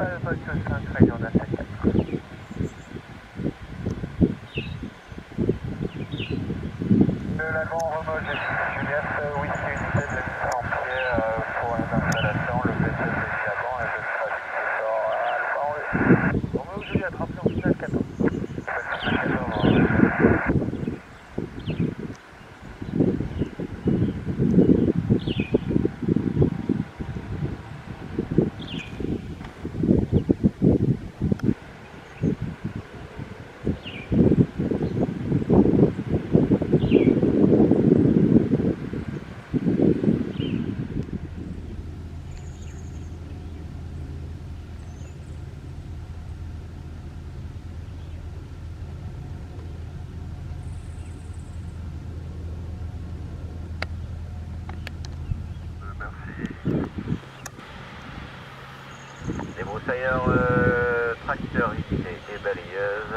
pas que 5 régions d'Afrique. Le lagon Remote Juliette, oui, c'est une unité de 1100 pieds pour les installations, le PC de Lagon et je serai vite ce soir à Alpha. Romeo Juliette, rappelez en finale 14. Débroussailleur, tracteur unité et balayeuse,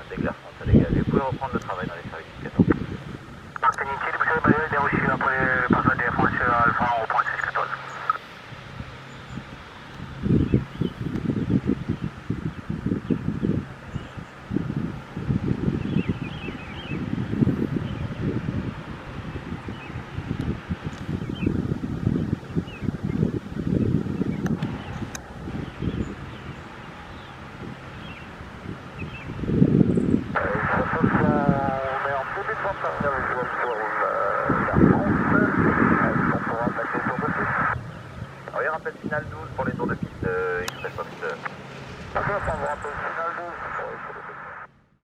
déclare front à dégager. Vous pouvez reprendre le travail dans les services 14. Parc unité, débroussailleur balayeuse, déroché après le passage des Français à Alpha, on reprend 614. Oui, rappel final 12.